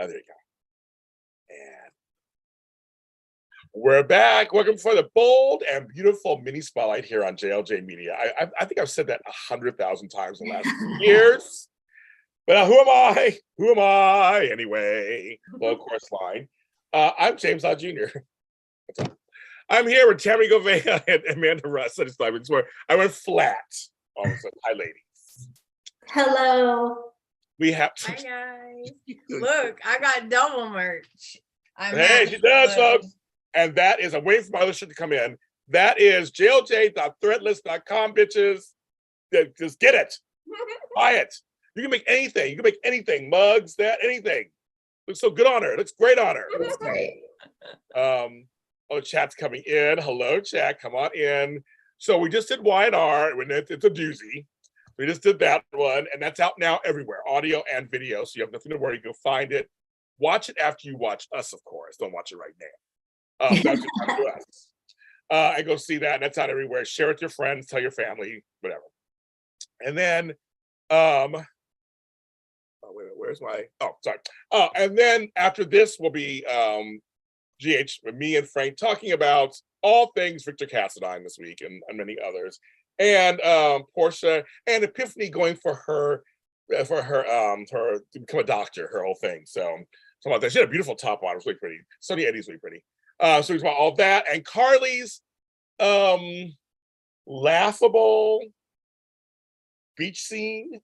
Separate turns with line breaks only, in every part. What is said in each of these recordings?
There you go. And we're back. Welcome for the bold and beautiful mini spotlight here on JLJ Media. I think I've said that 100,000 times in the last years. But who am I? Who am I anyway? Well, of course, line. I'm James Lott Jr. I'm here with Tammy Govea and Amanda Russ. I went flat. All of a sudden. Hi, ladies.
Hello.
We have.
Hi guys. Look, I got double merch.
Hey, she does, folks. And that is, I'm waiting for my other shit to come in. That is jlj.threadless.com, bitches. Just get it. Buy it. You can make anything. You can make anything. Mugs, anything. Looks so good on her. Looks great on her.
That's great.
Oh, chat's coming in. Hello, chat. Come on in. So we just did Y&R. It's a doozy. We just did that one, and that's out now everywhere, audio and video. So you have nothing to worry. Go find it. Watch it after you watch us, of course. Don't watch it right now. That's just up to us. And go see that. That's out everywhere. Share with your friends. Tell your family. Whatever. And then, where's my? Oh, sorry. And then after this will be GH with me and Frank talking about all things Victor Cassadine this week and many others. And Portia and Epiphany going for her to become a doctor, her whole thing. So something like that. She had a beautiful top on. It was really pretty. Sonny Eddie's really pretty. So he's about all that. And Carly's laughable beach scene.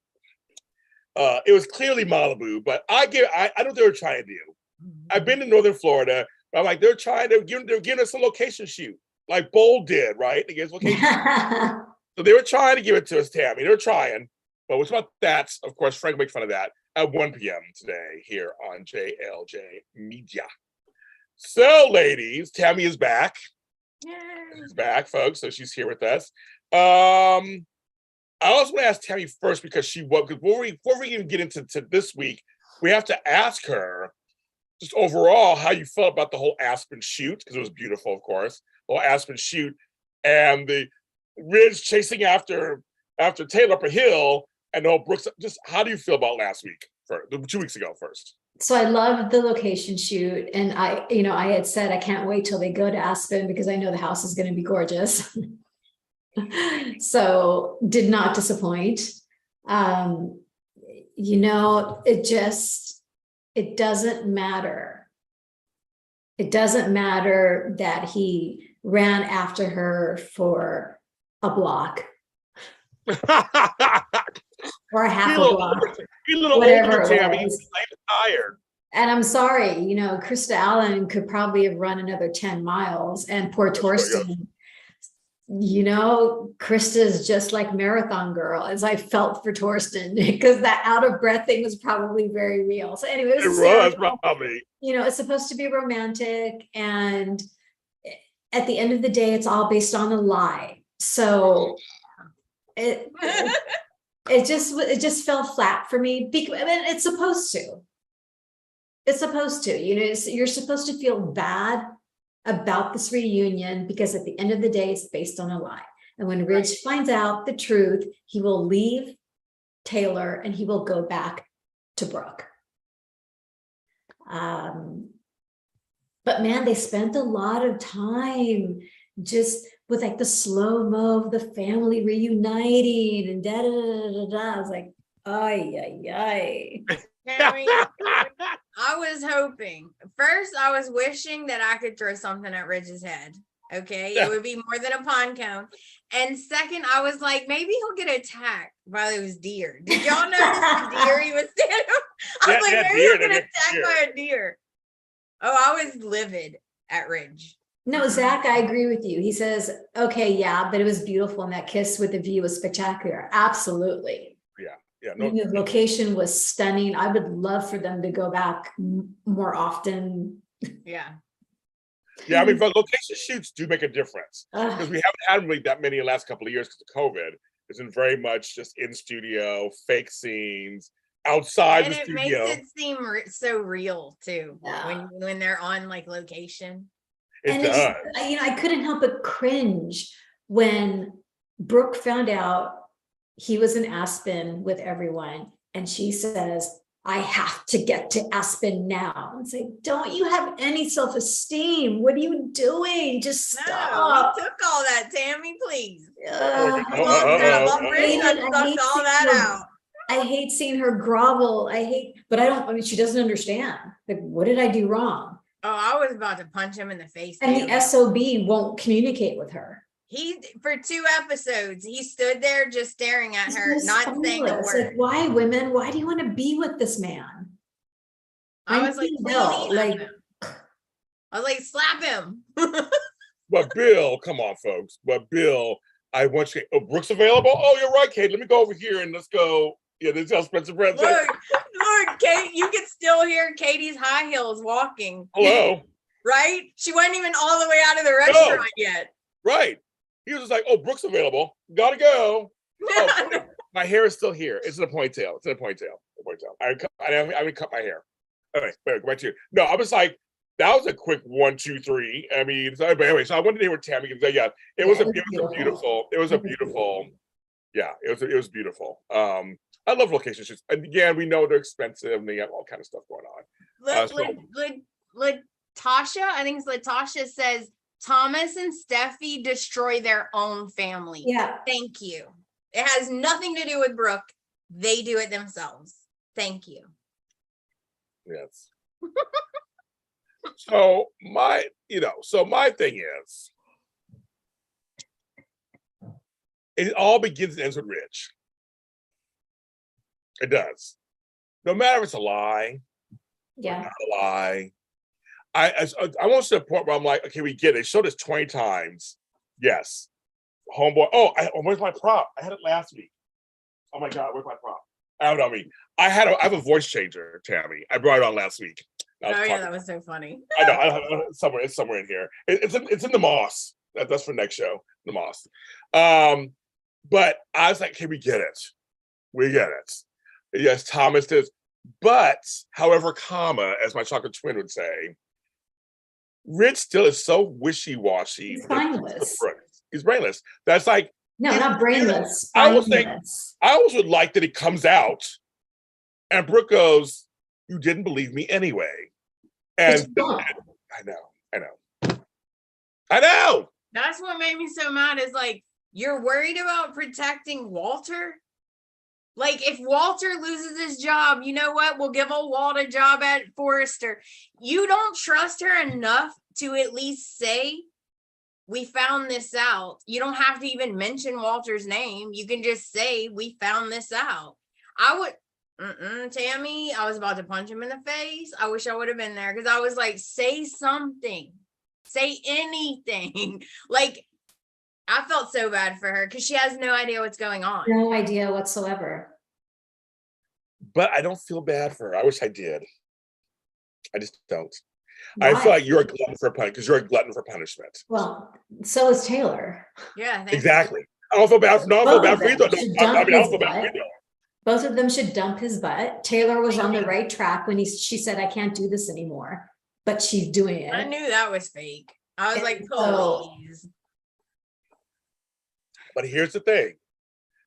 It was clearly Malibu, but I know what they were trying to do. I've been to Northern Florida, but I'm like, they're giving us a location shoot, like Bold did, right? They gave us location. So they were trying to give it to us, Tammy. They were trying, but what's about that? Of course, Frank will make fun of that at 1 p.m. today here on JLJ Media. So, ladies, Tammy is back.
Yay.
She's back, folks. So she's here with us. I also want to ask Tammy first because before we even get into this week, we have to ask her just overall how you felt about the whole Aspen shoot, because it was beautiful, of course. The whole Aspen shoot and the Ridge chasing after Taylor up a hill and the whole Brooks. Just how do you feel about last week? 2 weeks ago first.
So I loved the location shoot, and I had said I can't wait till they go to Aspen because I know the house is going to be gorgeous. So did not disappoint. It doesn't matter. It doesn't matter that he ran after her for a block or a half a block, whatever it was.
Tired.
And I'm sorry, Krista Allen could probably have run another 10 miles, and poor Torsten. Krista's just like marathon girl, as I felt for Torsten, because that out of breath thing was probably very real. So anyway,
it was probably.
It's supposed to be romantic, and at the end of the day, it's all based on a lie. So it just fell flat for me. It's supposed to. It's supposed to. You're supposed to feel bad about this reunion because at the end of the day, it's based on a lie. And when Ridge finds out the truth, he will leave Taylor and he will go back to Brooke. But man, they spent a lot of time just with like the slow-mo of the family reuniting and da-da-da-da-da. I was like, ay.
I was hoping. First, I was wishing that I could throw something at Ridge's head. Okay, it would be more than a pond cone. And second, I was like, maybe he'll get attacked by those deer. Did y'all notice the deer he was standing? I was like, maybe he'll get attacked by a deer. Oh, I was livid at Ridge.
No, Zach, I agree with you. He says, okay, yeah, but it was beautiful, and that kiss with the view was spectacular. Absolutely.
Yeah,
the location was stunning. I would love for them to go back more often.
Yeah,
I mean, but location shoots do make a difference because we haven't had really that many in the last couple of years because of COVID. It's been very much just in studio, fake scenes, outside the studio.
And it makes it seem so real too when they're on like location.
It does.
I couldn't help but cringe when Brooke found out he was in Aspen with everyone, and she says, I have to get to Aspen now. And say, don't you have any self-esteem? What are you doing? Just
No,
stop.
we took all that, Tammy, please.
Ugh,
Come on, grab up,
I
Rich,
hate
I
it. I
sucked
hate
all
seeing
that
her-
out.
I hate seeing her grovel. But I mean, she doesn't understand. Like, what did I do wrong?
Oh, I was about to punch him in the face.
And
Tammy.
the SOB won't communicate with her.
He, for 2 episodes, he stood there just staring at her,
It's
not saying a
spineless.
word.
Like, why, women? Why do you want to be with this man?
I was like,
Bill,
please,
like,
I was like, slap him.
But Bill, come on, folks. But Bill, I want you. Oh, Brooke's available. Oh, you're right, Kate. Let me go over here and let's go. Yeah, this is how Spencer Brand said.
Look, Kate, you can still hear Katie's high heels walking.
Hello.
Right? She wasn't even all the way out of the restaurant yet.
Right. He was just like, oh, Brooke's available. Gotta go. Oh, my hair is still here. It's in a ponytail. It's in a ponytail. I haven't cut my hair. Anyway, go back to you. No, I was like, that was a quick 1, 2, 3. I mean, so, but anyway, so I wanted to hear what Tammy can say. Yeah, it was a beautiful. Yeah, it was beautiful. I love location shoots. And again, we know they're expensive and they have all kind of stuff going on.
Latasha, I think it's Latasha, says Thomas and Steffi destroy their own family.
yeah.
Thank you. It has nothing to do with Brooke. They do it themselves. Thank you.
Yes. So my thing is, it all begins and ends with Rich. It does. No matter if it's a lie,
Yeah.
not a lie. I want to the point where I'm like, okay, we get it. They showed this 20 times. Yes. Homeboy. Oh, where's my prop? I had it last week. Oh my God, where's my prop? I don't know. I have a voice changer, Tammy. I brought it on last week.
That was so funny.
I know. It's somewhere in here. It's in the Moss. That's for next show. The Moss. But I was like, okay, we get it. We get it. Yes, Thomas does. But, however, comma, as my chocolate twin would say, Rich still is so wishy-washy.
He's brainless.
He's brainless. That's like,
No, not brainless.
I always would like that he comes out and Brooke goes, you didn't believe me anyway. And I know.
That's what made me so mad is like, you're worried about protecting Walter? Like, if Walter loses his job, you know what? We'll give old Walt a job at Forrester. You don't trust her enough to at least say, we found this out. You don't have to even mention Walter's name. You can just say, we found this out. I would, Tammy, I was about to punch him in the face. I wish I would have been there because I was like, say something. Say anything. Like, I felt so bad for her because she has no idea what's going on.
No idea whatsoever.
But I don't feel bad for her. I wish I did. I just don't.
Why?
I feel like you're a glutton for punishment because you're a glutton for punishment.
Well, so is Taylor.
Yeah,
exactly. I don't feel bad for either.
Both of them should dump his butt. Taylor was on the right track when she said, I can't do this anymore, but she's doing it.
I knew that was fake. I was like, please.
But here's the thing.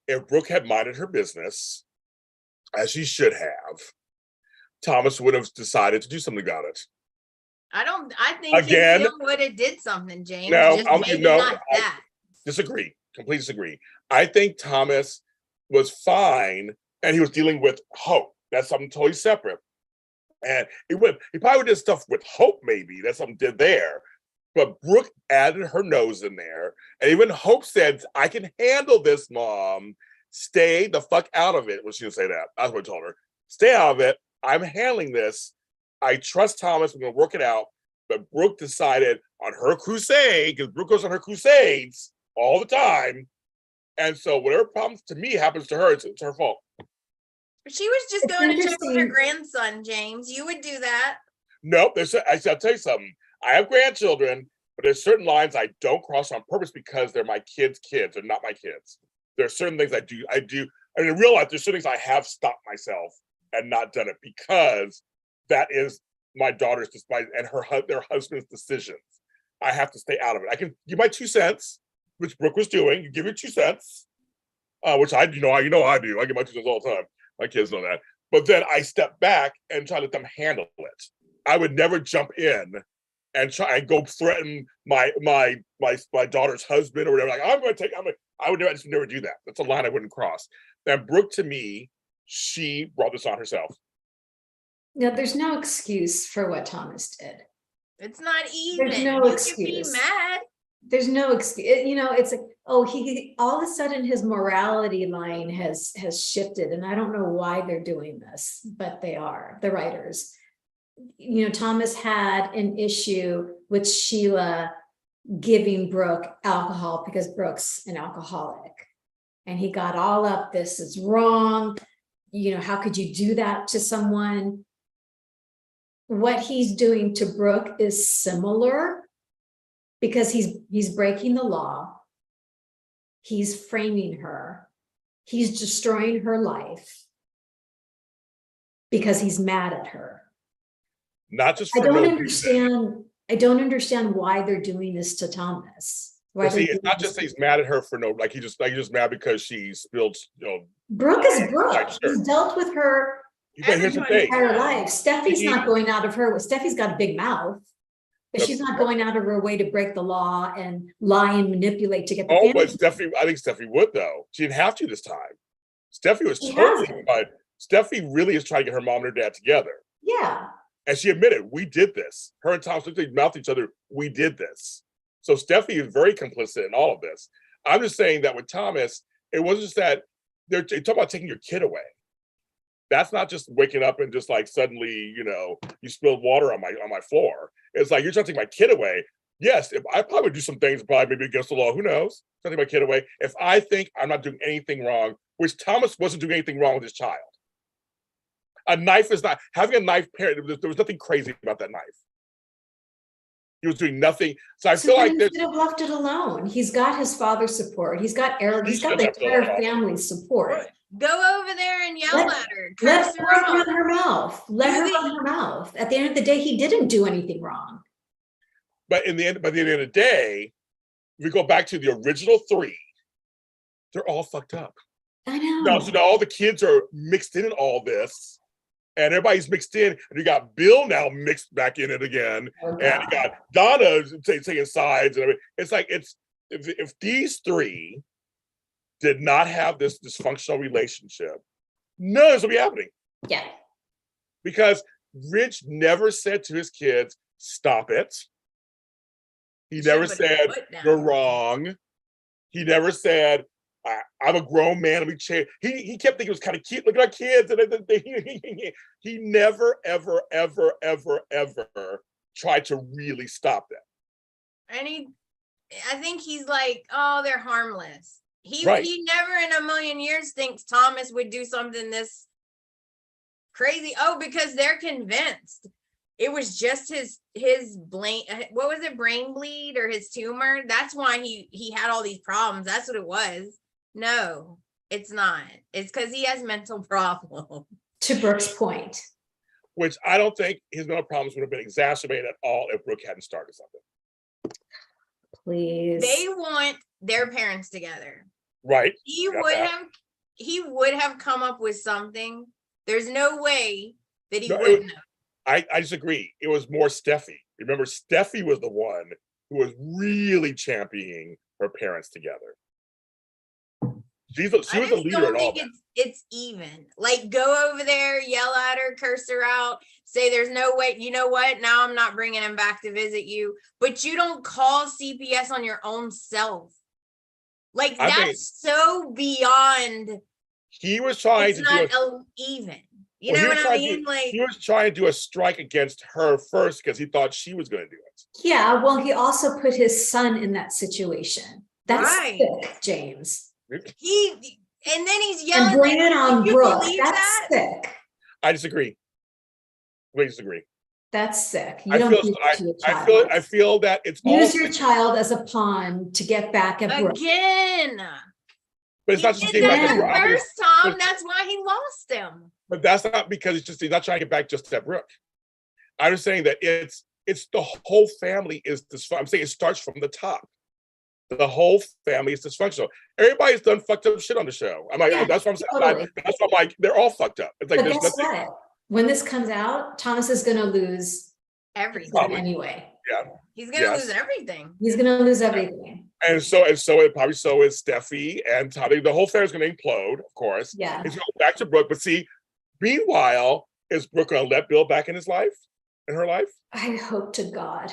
If Brooke had minded her business, as she should have, Thomas would have decided to do something about it.
I think he still would have did something, James.
I disagree. Completely disagree. I think Thomas was fine and he was dealing with Hope. That's something totally separate. And he probably did stuff with Hope, maybe. That's something did there. But Brooke added her nose in there. And even Hope said, I can handle this, Mom. Stay the fuck out of it. Well, she didn't say that. That's what I told her. Stay out of it. I'm handling this. I trust Thomas. We're going to work it out. But Brooke decided on her crusade, because Brooke goes on her crusades all the time. And so whatever problems to me happens to her, it's her fault.
She was just going to check on her grandson, James. You would do that.
Nope. I'll tell you something. I have grandchildren, but there's certain lines I don't cross on purpose because they're my kids' kids. They're not my kids. There are certain things I do. I mean, in real life, there's certain things I have stopped myself and not done it because that is my daughter's and their husband's decisions. I have to stay out of it. I can give my 2 cents, which Brooke was doing. You give your 2 cents, which I do. I give my 2 cents all the time. My kids know that. But then I step back and try to let them handle it. I would never jump in and try and go threaten my daughter's husband or whatever. Like, I would never do that. That's a line I wouldn't cross. And Brooke, to me, she brought this on herself.
No, there's no excuse for what Thomas did.
It's not even.
There's no
you
excuse.
Can be mad.
There's no excuse. You know, it's like, oh, he all of a sudden his morality line has shifted, and I don't know why they're doing this, but they are, the writers. You know, Thomas had an issue with Sheila giving Brooke alcohol because Brooke's an alcoholic, and he got all up, this is wrong. You know, how could you do that to someone? What he's doing to Brooke is similar, because he's breaking the law. He's framing her. He's destroying her life because he's mad at her.
Not just
I
for
don't
no
understand.
reason.
I don't understand why they're doing this to Thomas. Why
But see,
they're
it's
doing
not just
this
that he's mad at her for no, like he's just mad because she spilled,
Brooke is Brooke.
Like, sure.
He's dealt with her
But here's the
her
thing.
entire life. Steffi's
He-
not going out of her. Steffi's got a big mouth, but
Yep.
she's not going out of her way to break the law and lie and manipulate to get the
Oh,
family.
but I think Steffi would though. She didn't have to this time. Steffi was
She
totally,
hasn't.
but Steffi really is trying to get her mom and her dad together.
Yeah.
And she admitted, we did this. Her and Thomas literally mouthed each other, we did this. So Steffi is very complicit in all of this. I'm just saying that with Thomas, it wasn't just that they're talking about taking your kid away. That's not just waking up and just like suddenly, you spilled water on my floor. It's like, you're trying to take my kid away. Yes, if I probably do some things probably maybe against the law, who knows? Trying to take my kid away. If I think I'm not doing anything wrong, which Thomas wasn't doing anything wrong with his child. A knife is not, having a knife parent, there was nothing crazy about that knife. He was doing nothing. So I feel like
he
there's,
should have left it alone. He's got his father's support. He's got Eric. He's got the
should have left it
entire
alone.
family's support.
Go over there and yell
Let-
at her.
Let
Curse
her
her out.
run her mouth. Let her run her mouth. At the end of the day, he didn't do anything wrong.
but by the end of the day, we go back to the original three. They're all fucked up.
I know.
Now, so now all the kids are mixed in all this, and everybody's mixed in, and you got Bill now mixed back in it again,
Oh,
and you got Donna taking sides, and everything. It's like if these three did not have this dysfunctional relationship, none of this would be happening.
Yeah.
Because Rich never said to his kids, "Stop it." He never
Should put his
said,
foot down.
"You're wrong." He never said, I'm a grown man. Let me change. He kept thinking it was kind of cute. Look at our kids. And he never, ever, ever, ever, ever tried to really stop that.
And I think he's like, oh, they're harmless. He never in a million years thinks Thomas would do something this crazy. Oh, because they're convinced. It was just his brain, what was it, brain bleed or his tumor? That's why he had all these problems. That's what it was. No, it's not. It's because he has mental problems.
To Brooke's point.
Which I don't think his mental problems would have been exacerbated at all if Brooke hadn't started something.
Please.
They want their parents together.
Right.
He would have come up with something. There's no way that he wouldn't have.
I disagree. It was more Steffi. Remember, Steffi was the one who was really championing her parents together. She was the leader in all that.
It's even. Like, go over there, yell at her, curse her out, say there's no way. You know what? Now I'm not bringing him back to visit you. But you don't call CPS on your own self. Like, that's so beyond.
He was trying
to do even. You know what I mean?
He was trying to do a strike against her first because he thought she was going to do it.
Yeah, well, he also put his son in that situation. That's
right.
Sick, James.
And then he's yelling.
And blame it on Brooke.
That's
sick.
I disagree. We disagree.
That's sick. You don't do that to your child.
I feel that it's
use your child as a pawn to get back at Brooke.
Again.
But it's not just getting back at Brooke.
First time, that's why he lost him.
But that's not because he's not trying to get back just at Brooke. I'm just saying that it's the whole family is this. I'm saying it starts from the top. the whole family is dysfunctional. Everybody's done fucked up shit on the show. I'm like,
Yeah,
that's what I'm saying.
totally.
That's what I'm like, they're all fucked up. It's like,
But
there's
guess
nothing.
what? When this comes out, Thomas is gonna lose
Everything.
Probably.
anyway.
Yeah.
He's gonna lose everything.
He's gonna lose everything.
And so it probably so is Steffi and Tommy. The whole family's gonna implode, of course.
Yeah.
He's going back to Brooke. But see, meanwhile, is Brooke gonna let Bill back in his life? In her life?
I hope to God.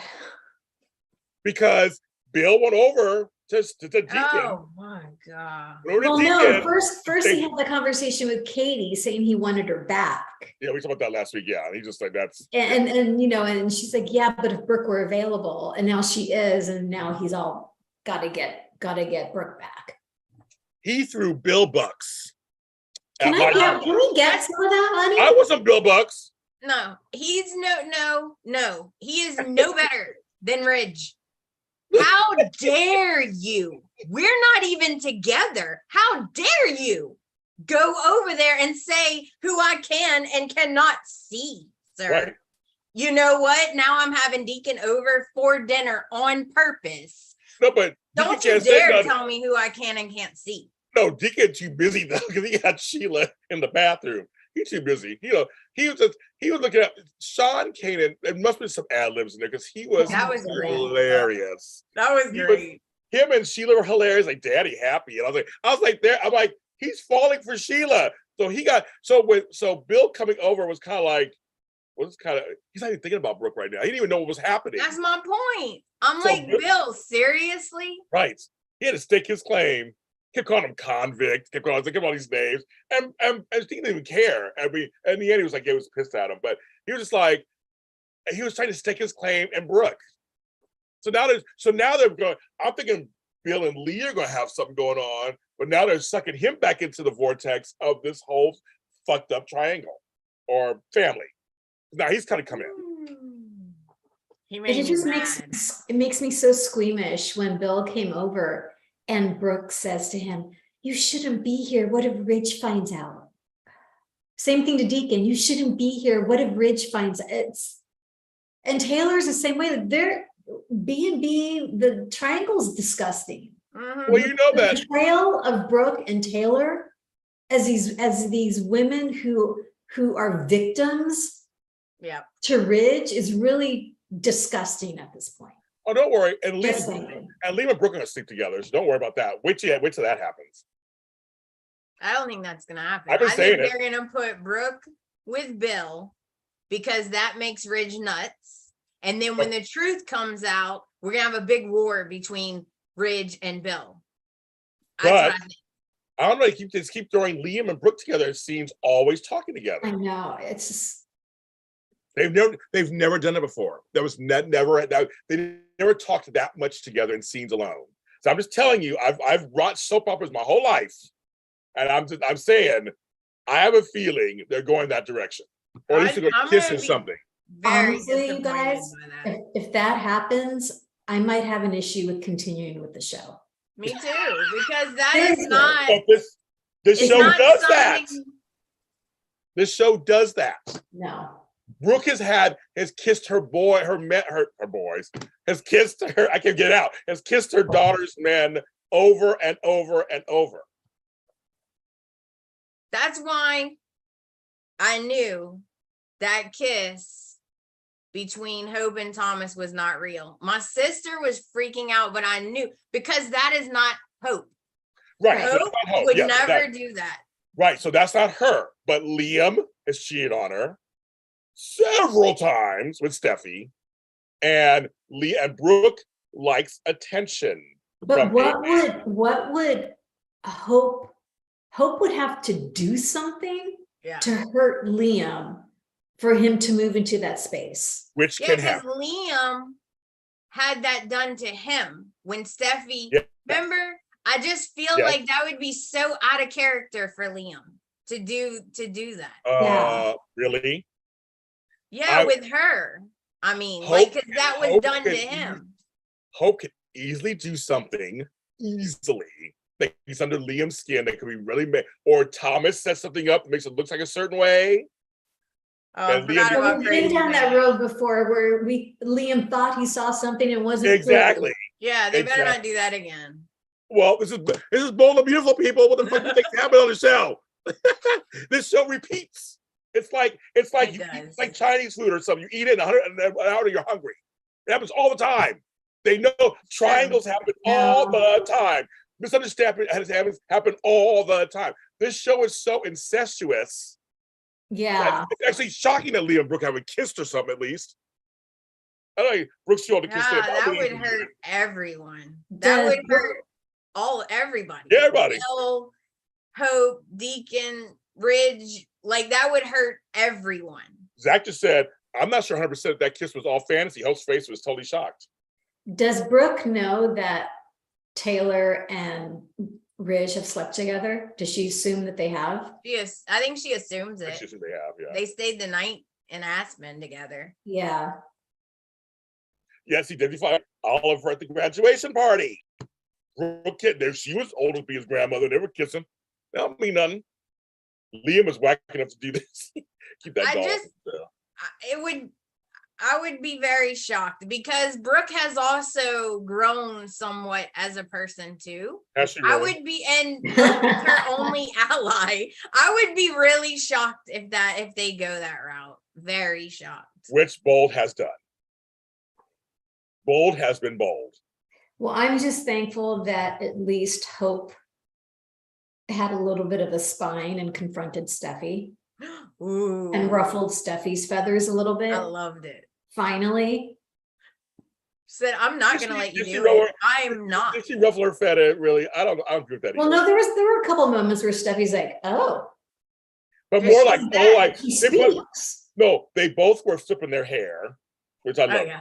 Because Bill went over to Deacon.
Oh my God.
Well, no, first he had the conversation with Katie saying he wanted her back.
Yeah, we talked about that last week. Yeah. And he just like, that's
And you know, and she's like, yeah, but if Brooke were available, and now she is, and now he's all gotta get Brooke back.
He threw Bill bucks.
Can we get some of that money?
I wasn't Bill bucks.
No, he's no. He is no better than Ridge. How dare you? We're not even together. How dare you go over there and say who I can and cannot see, sir?
Right.
You know what? Now I'm having Deacon over for dinner on purpose.
No, but
Don't
Deacon
you
can't say
dare
nothing.
tell me who I can and can't see.
No, Deacon's too busy though, because he had Sheila in the bathroom. He's too busy. You know, he was looking at Sean Kanan. There must be some ad libs in there because he was
That was great.
hilarious.
That was great.
Him and Sheila were hilarious, like Daddy happy. And I was like, there. I'm like, he's falling for Sheila. So he got so Bill coming over was kind of like, he's not even thinking about Brooke right now. He didn't even know what was happening.
That's my point. I'm
So
like, Bill, seriously?
Right. He had to stake his claim. Kept calling him convict, kept calling all these names, and he didn't even care. I mean, in the end, he was like, he was pissed at him, but he was just like, he was trying to stake his claim and Brooke. So now they're going. I'm thinking Bill and Lee are going to have something going on, but now they're sucking him back into the vortex of this whole fucked up triangle or family. Now he's kind of come in.
He made
It
me
just
mad.
makes me so squeamish when Bill came over. And Brooke says to him, you shouldn't be here. What if Ridge finds out? Same thing to Deacon. You shouldn't be here. What if Ridge finds out? And Taylor's the same way. They're B&B, the triangle's disgusting.
Mm-hmm.
Well, you know
The
that
portrayal of Brooke and Taylor as these women who are victims to Ridge is really disgusting at this point.
Oh, don't worry. And Lee
Just saying.
and Brooke are going to sleep together, so don't worry about that. Wait till that happens.
I don't think that's gonna happen.
I've been
I
saying
think they're gonna put Brooke with Bill because that makes Ridge nuts. And then when the truth comes out, we're gonna have a big war between Ridge and Bill. That's what I think.
I don't know. Keep throwing Liam and Brooke together. It seems always talking together.
I know. It's just.
They've never done it before. There was never they never talked that much together in scenes alone. So I'm just telling you, I've watched soap operas my whole life, and I'm saying I have a feeling they're going that direction, or at least they're going to kiss or something.
Honestly, you guys, if that happens, I might have an issue with continuing with the show.
Me too, because that is not.
But this show does that. This show does that.
No.
Brooke has kissed her boys. Has kissed her. I can't get it out. Has kissed her daughter's men over and over and over.
That's why I knew that kiss between Hope and Thomas was not real. My sister was freaking out, but I knew because that is not Hope.
Right.
Hope would never do that.
Right. So that's not her. But Liam has cheated on her several times with Steffi, and Brooke likes attention.
But what would Hope would have to do something to hurt Liam for him to move into that space.
Which can happen.
Liam had that done to him when Steffi, remember? I just feel like that would be so out of character for Liam to do that.
Really?
Yeah, with her. I mean, because that was done to him.
Hope could easily do something that he's under Liam's skin that could be really mad. Or Thomas sets something up that makes it look like a certain way.
Oh, I
And
forgot
Liam-
about
We've been
Crazy
down that
Man.
road before where Liam thought he saw something and wasn't true.
Exactly.
Yeah, they better not
Exactly.
do that again.
Well, this is Bold and Beautiful, people. What the fuck do you think's happening on the show? This show repeats. It's like
It
you eat
does.
like Chinese food or something. You eat it in an hour and you're hungry. It happens all the time. They know triangles happen all the time. Misunderstanding happen all the time. This show is so incestuous.
Yeah.
It's actually shocking that Liam and Brooke haven't kissed or something at least. I don't know. Brooke's too old to kiss
Yeah,
them.
that would hurt everyone. That
Does
would hurt everybody.
Yeah, everybody.
Bill, Hope, Deacon, Ridge, like that would hurt everyone.
Zach just said, I'm not sure 100% if that kiss was all fantasy. Hope's face was totally shocked.
Does Brooke know that Taylor and Ridge have slept together? Does she assume that they have?
I think she assumes
I
it.
just think they have, yeah.
They stayed the night in Aspen together.
Yeah.
Yes, he did. He found Oliver at the graduation party. Brooke kid there. She was old to be his grandmother. They were kissing. That don't mean nothing. Liam was whack enough to do this. Keep that going.
I would be very shocked because Brooke has also grown somewhat as a person too.
Has she really?
I would be, and Brooke is her only ally. I would be really shocked if they go that route. Very shocked.
Which Bold has done. Bold has been bold.
Well, I'm just thankful that at least Hope had a little bit of a spine and confronted Steffi
Ooh,
and ruffled Steffi's feathers a little bit.
I loved it.
Finally.
Said, I'm not
Did
gonna
she-
let you
did she
do
roll
it.
her-
I'm not.
Did she ruffle her feather? Really? I don't agree with that.
Well,
either.
no, there were a couple moments where Steffi's like, oh,
But
Yeah,
more
she's
like,
back.
she
they both,
speaks.
no, they both were flipping their hair, which I
Oh
love.
yeah,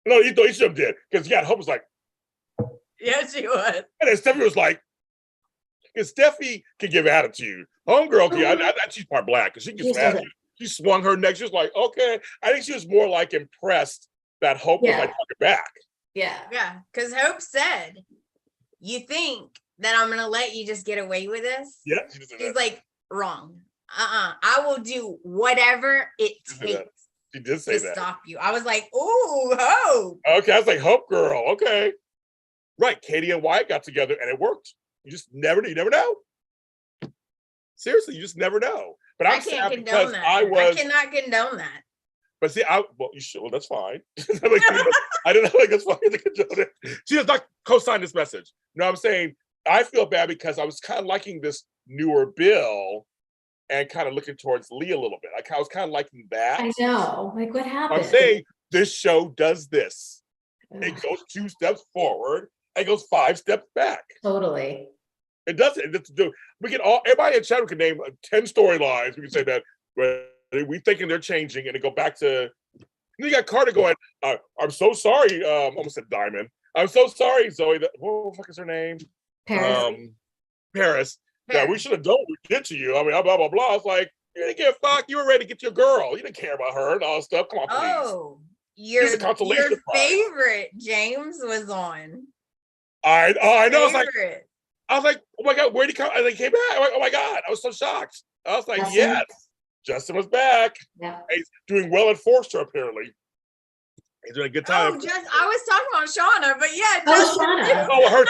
No, each of them did because Hope was like,
yeah, she was.
and then Steffi was like, because Steffi can give attitude. Homegirl, I she's part black because she can
She
give attitude.
doesn't.
She swung her neck. She was like, okay. I think she was more like impressed that Hope was
Yeah.
like talking back.
Yeah.
Yeah, because Hope said, "You think that I'm gonna let you just get away with this?"
Yeah, she just said
She's
that.
like, "Wrong. I will do whatever it
She said that.
takes
She did say
to
that.
stop you." I was like, "Ooh, Hope."
Okay, I was like, Hope girl. Okay. Right. Katie and Wyatt got together and it worked. You never know. Seriously, you just never know. But
I
I'm sad
can't
because
condone that.
I
I cannot condone that.
But see, well, you should. Well, that's fine. I don't know. Like, that's fine to condone it. She does not co-sign this message. You know what I'm saying? I feel bad because I was kind of liking this newer Bill and kind of looking towards Lee a little bit. I was kind of liking that.
I know. Like, what happened?
I'm saying this show does this. It
Ugh,
goes 2 steps forward and goes 5 steps back.
totally.
It does it. We can all, everybody in chat can name 10 storylines. We can say that we thinking they're changing and they go back to, you got Carter going, I'm so sorry. Almost said Diamond. I'm so sorry, Zoe. What the fuck is her name?
Paris.
Paris. Yeah, we
Paris.
should have done what we did to you. I mean, blah, blah, blah. It's like, you didn't give a fuck. You were ready to get your girl. You didn't care about her and all that stuff. Come on, please.
Oh, your
Here's a consolation prize.
favorite James was on.
I know.
Favorite.
I was like, oh my God, where'd he come? And they came back. I'm like, oh my God. I was so shocked. I was like,
Justin?
yes. Justin was back.
Yeah.
He's doing well at Forster, apparently. He's doing a good time.
Oh, I was talking about Shauna, but yeah,
Oh,
Justin
Shauna.
too.
Oh, her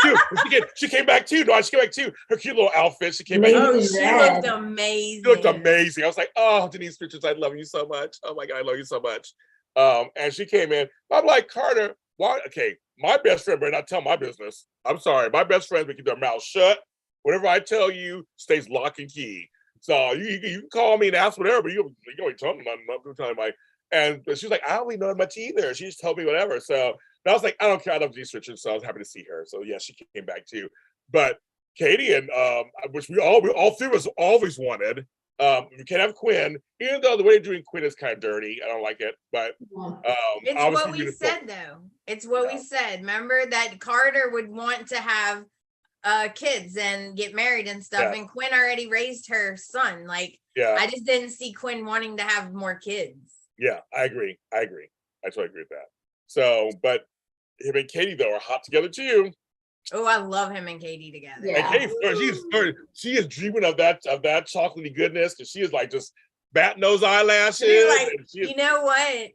too. She came back too. No, she came back too. Her cute little outfit. She came back.
Lady
Oh,
in
she
red.
looked amazing.
She looked amazing. I was like, oh, Denise Richards, I love you so much. Oh my God, I love you so much. And she came in. I'm like, Carter, why? Okay, my best friend better not tell my business. I'm sorry. My best friends will keep their mouth shut. Whatever I tell you stays lock and key. So you can call me and ask whatever, but you ain't telling me nothing. I'm not telling my. And she was like, I don't really know much either. She just told me whatever. So I was like, I don't care. I love Denise Richards, so I was happy to see her. So yeah, she came back too. But Katie and which we all three of us always wanted. We can't have Quinn, even though the way they're doing Quinn is kind of dirty. I don't like it, but
It's
obviously
what we
beautiful.
said though. It's what we said. Remember that Carter would want to have kids and get married and stuff,
Yeah.
and Quinn already raised her son. Like,
Yeah,
I just didn't see Quinn wanting to have more kids.
yeah, I agree. I totally agree with that. So, but him and Katie though are hot together too.
Oh, I love him and Katie together.
Yeah.
And Katie, she is dreaming of that chocolatey goodness, because she is like just bat nose eyelashes.
She's like,
and she-
you know what?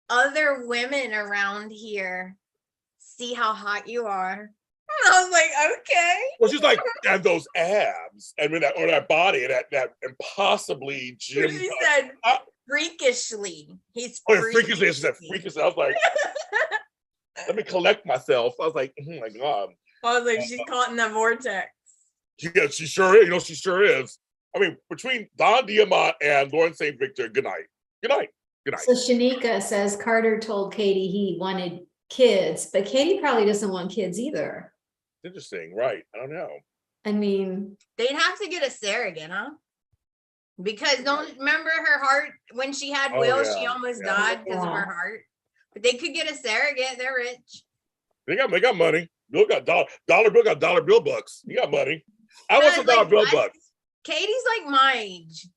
Other women around here see how hot you are. And I was like, okay.
well, she's like, and those abs, and with that, or that body, and that impossibly gym.
She said,
uh,
freakishly. He's
oh, freakishly. She said freakishly. I was like, let me collect myself. I was like, oh my God.
I was like, she's caught in the vortex.
Yeah, she sure is. You know, she sure is. I mean, between Don Diamont and Lauren St. Victor, good night. Good night. Good night.
So Shanika says Carter told Katie he wanted kids, but Katie probably doesn't want kids either.
Interesting, right? I don't know.
I mean,
They'd have to get a surrogate, huh? Because don't remember her heart when she had
Oh,
Will,
yeah,
she almost
yeah.
died because of
Yeah.
her heart. But they could get a surrogate. They're rich.
They got money. Bill got dollar Bill got dollar bill bucks. He got money. I want some
But,
dollar
like,
bill bucks.
Katie's like my age,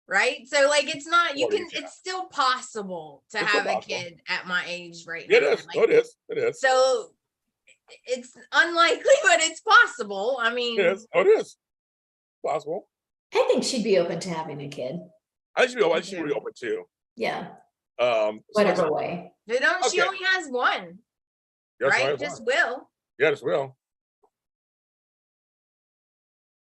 right? So like it's not, you
40s,
can,
yeah.
it's still possible to
It's still
have a
possible.
kid at my age right
Yeah,
now.
it is.
Like,
Oh, it is. It is.
so it's unlikely, but it's possible. I mean,
It is. Oh, it is. Possible.
I think she'd be open to having a kid.
I should be open too.
Yeah,
So
whatever way.
they don't, she
Okay.
only has one,
yes, I
right?
have
Just
one.
Will.
Yeah, just will.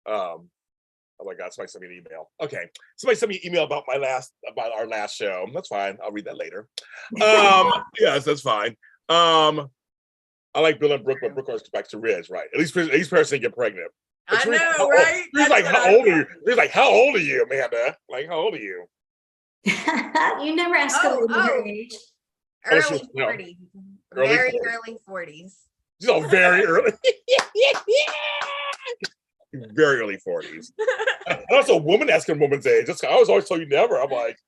Oh my God, somebody sent me an email. Okay. Somebody sent me an email about our last show. That's fine. I'll read that later. Yes, that's fine. I like Bill and Brooke, but Brooke always back to Ridge, right? At least person get pregnant.
I
It's really-
know, right?
He's like,
That's what
how
I
old are you?
thought.
He's like, how old are you, Amanda? Like, how old are you?
You never ask a
Oh,
lady her
oh.
age.
Oh,
Early
she's- no.
40s.
Early
Very
40s.
early 40s.
She's all very early. Very early 40s. And also, a woman asking a woman's age. I was always told you never. I'm like,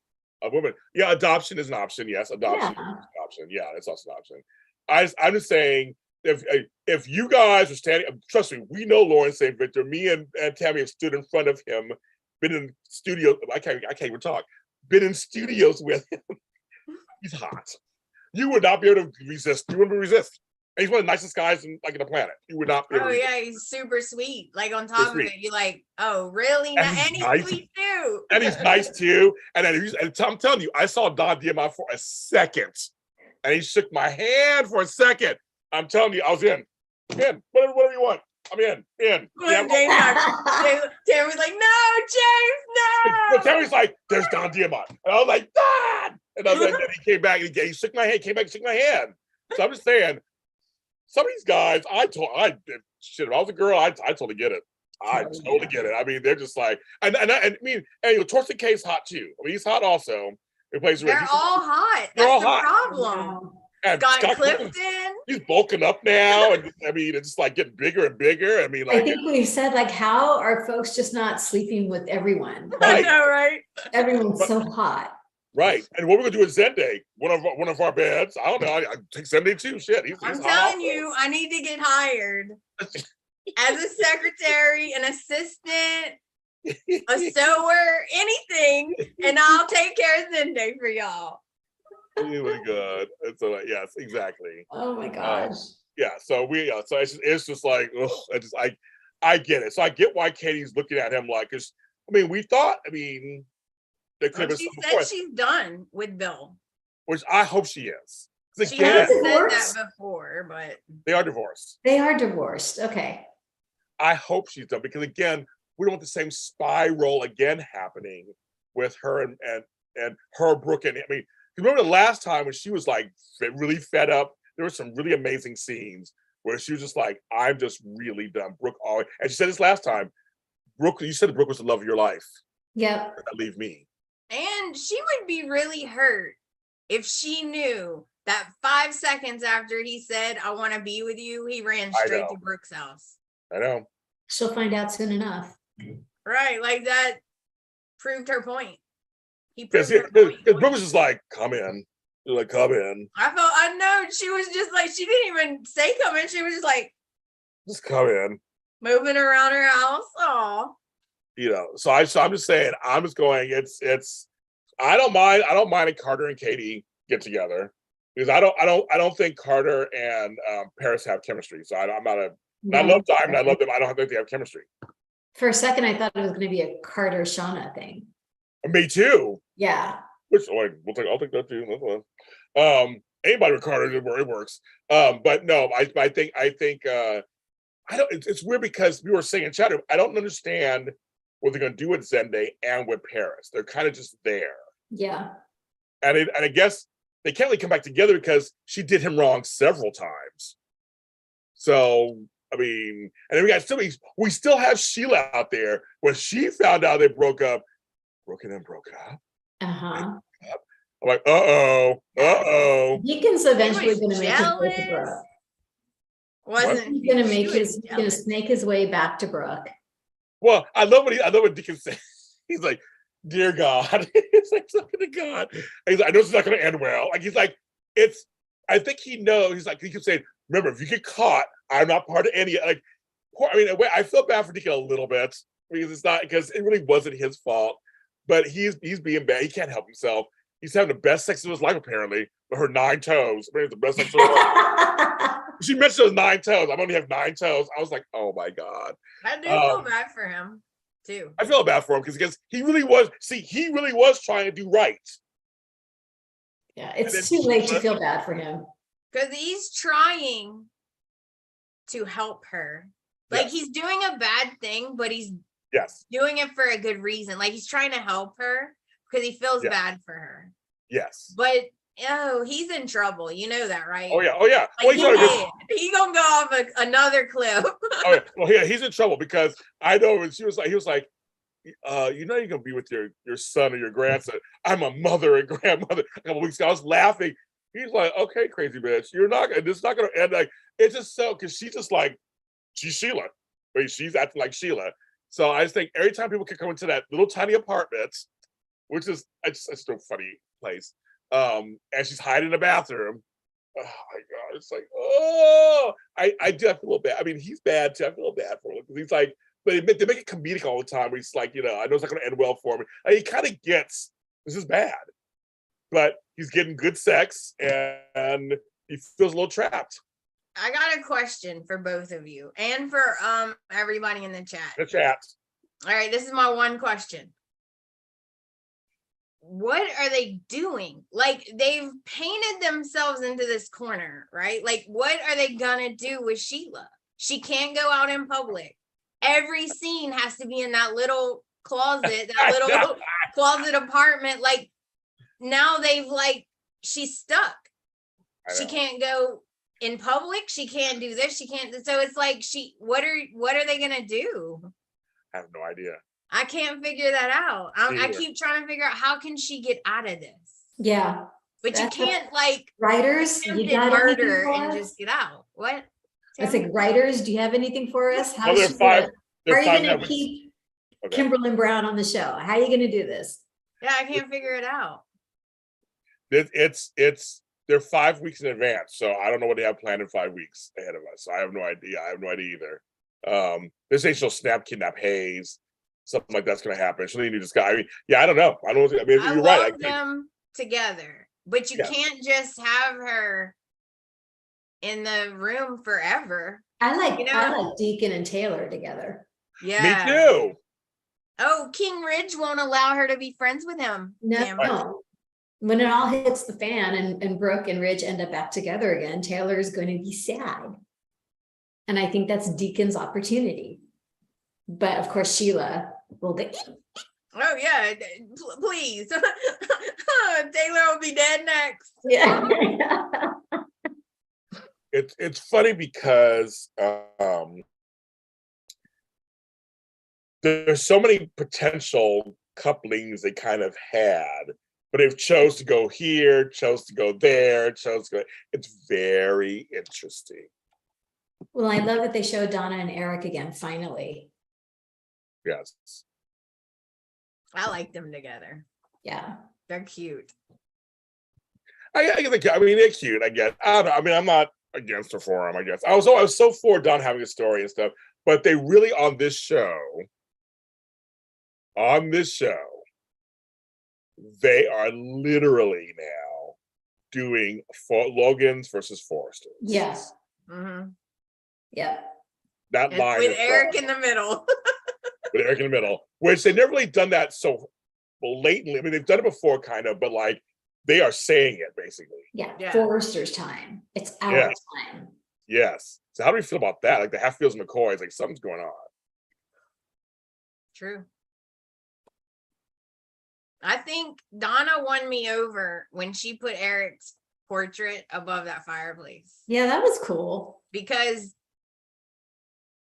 a woman. Yeah, adoption is an option. Yes, adoption is
Yeah.
an option. Yeah, it's also an option. I'm just saying, if you guys are standing, trust me, we know Lauren St. Victor. Me and Tammy have stood in front of him, been in studio. I can't even talk. Been in studios with him. He's hot. You would not be able to resist. You wouldn't resist. And he's one of the nicest guys in the planet. You would not be able
Oh
to resist.
yeah, he's super sweet. Like on top of
sweet.
it, you're like, oh really?
And
And
he's
he's
nice.
sweet too.
And he's nice too. And then I'm telling you, I saw Don Diamont for a second, and he shook my hand for a second. I'm telling you, I was in, whatever you want. I'm in.
When
Yeah,
James was like, no, James, no.
Terry's like, there's Don Diamont, and I was like, Don. And I was like, then he came back and he shook my hand, came back and shook my hand. So I'm just saying, some of these guys, if I was a girl, I totally get it. I totally get it. I mean, they're just like, and I mean, and Torsten K's hot too. I mean, he's hot also. He plays
They're
He's-
all hot.
They're
That's
all
the
hot.
problem.
and
Scott
Scott
Clifton.
he's bulking up now, and I mean, it's just like getting bigger and bigger. I mean,
I
like,
think we've said, like, how are folks just not sleeping with everyone?
I
Right.
know, right?
Everyone's so hot.
right. And what we're gonna do is Zende, one of our beds. I don't know. I take Zende too. Shit, he's
I'm
hot
telling
also.
you, I need to get hired as a secretary, an assistant, a sewer, anything, and I'll take care of Zende for y'all.
Really good. And so, yes, exactly.
Oh my gosh.
Yeah. So so it's just like, ugh, I get it. So I get why Katie's looking at him like, cause I mean, there could
Well,
have
she
been
said
some point,
she's done with Bill.
which I hope she is. 'Cause
She
again,
has said
Divorced?
that before, but
they are divorced.
They are divorced. Okay.
I hope she's done because again, we don't want the same spiral again happening with her and her Brooke. And I mean, you remember the last time when she was like really fed up? There were some really amazing scenes where she was just like, I'm just really done. Brooke always, and she said this last time, Brooke, you said Brooke was the love of your life.
Yep.
That leave me.
and she would be really hurt if she knew that 5 seconds after he said, I want to be with you, he ran
I
straight
know.
to Brooke's house.
I know.
She'll find out soon enough.
Right. Like that proved her point. He
Because
proved her point.
Brooke was just like, come in. They're like, come in.
I know she was just like, she didn't even say come in. She was just like
Just come in.
moving around her house. Oh,
You know, so I'm just saying, I'm just going, it's I don't mind if Carter and Katie get together. Because I don't think Carter and Paris have chemistry. So I love Diamond. I love them. I don't think they have chemistry.
For a second, I thought it was going to be a Carter Shauna thing.
Me too.
Yeah.
Which like I'll take that too. That's fine. Anybody Ricardo, it works. But no, I think I don't. It's weird because we were saying in chat. I don't understand what they're going to do with Zende and with Paris. They're kind of just there.
Yeah.
And I guess they can't really come back together because she did him wrong several times. So I mean, and then we still have Sheila out there when she found out they broke up. Broken and broke up.
Uh-huh.
I'm like, uh-oh.
Deacon's eventually
was
going to make his way to
jealous.
Brooke.
Wasn't
He's going to
she
make
was
he's going to
jealous.
snake his way back to Brooke.
Well, I love what Deacon says. He's like, dear God. It's like something to God. And he's like, I know it's not gonna end well. Like he's like, I think he knows. He's like, he keeps saying, remember, if you get caught, I'm not part of any like I mean, I feel bad for Deacon a little bit because it really wasn't his fault. But he's being bad. He can't help himself. He's having the best sex of his life, apparently, with her 9 toes. I mean, the best sex of her life. She mentioned those 9 toes. I only have 9 toes. I was like, oh my God.
I do feel bad for him too.
I feel bad for him because he really was trying to do right.
Yeah, it's too late to feel bad for him.
Because he's trying to help her. Like
Yes.
he's doing a bad thing, but he's
Yes.
doing it for a good reason. Like he's trying to help her because he feels
Yes.
bad for her.
Yes.
But he's in trouble. You know that, right?
Oh yeah. Like,
well, he gonna go off another cliff.
Oh yeah. Well, yeah, he's in trouble because I know when he was like, you know, you're gonna be with your son or your grandson. I'm a mother and grandmother. A couple weeks ago, I was laughing. He's like, okay, crazy bitch, it's not gonna end. Like, it's just so because she's just like, she's Sheila. I mean, she's acting like Sheila. So I just think every time people can come into that little tiny apartment, which is it's a funny place, and she's hiding in the bathroom. Oh my God, it's like, I do feel a little bad. I mean, he's bad too. I feel bad for him because he's like, but they make it comedic all the time. Where he's like, I know it's not going to end well for me. Like, he kind of gets this is bad, but he's getting good sex and he feels a little trapped.
I got a question for both of you and for everybody in the chat.
The chat.
All right, this is my one question. What are they doing? Like, they've painted themselves into this corner, right? Like, what are they gonna do with Sheila? She can't go out in public. Every scene has to be in that little closet, that little closet apartment. Like, now she's stuck. She can't go in public. She can't do this. She can't. So it's like, what are they gonna do?
I have no idea.
I can't figure that out. I keep trying to figure out how can she get out of this.
Yeah,
but you can't
writers. You got
murder and just get out. What?
I think writers. Do you have anything for us? How
are you
going to keep Kimberly Brown on the show? How are you going to do this?
Yeah, I can't figure it out.
They're 5 weeks in advance, so I don't know what they have planned in 5 weeks ahead of us. So I have no idea. Either. This ain't she'll kidnap Hayes. Something like that's going to happen. She'll need this guy. I mean, I don't know. I mean, you're right.
I them together, but you can't just have her in the room forever.
I like Deacon and Taylor together.
Yeah,
me too.
Oh, King Ridge won't allow her to be friends with him.
No. When it all hits the fan and Brooke and Ridge end up back together again, Taylor is going to be sad. And I think that's Deacon's opportunity. But of course, Sheila will get.
Oh yeah, please. Taylor will be dead next.
Yeah.
It's funny because there's so many potential couplings they kind of had, but they've chose to go here, chose to go there, chose to go. It's very interesting.
Well, I love that they showed Donna and Eric again, finally.
Yes.
I like them together.
Yeah.
They're cute.
I mean, they're cute, I guess. I don't know. I mean, I'm not against or for them, I guess. I was so for Don having a story and stuff, but they really on this show, they are literally now doing Logan's versus Forrester's.
Yes.
Mm-hmm.
Yeah.
That line
with Eric in the middle.
With Eric in the middle, which they never really done that. So blatantly. I mean, they've done it before, kind of, but like they are saying it basically.
Yeah. Forrester's time. It's our
Yes.
time.
Yes. So how do we feel about that? Like the Hatfields and McCoys, like something's going on.
True. I think Donna won me over when she put Eric's portrait above that fireplace.
Yeah, that was cool.
Because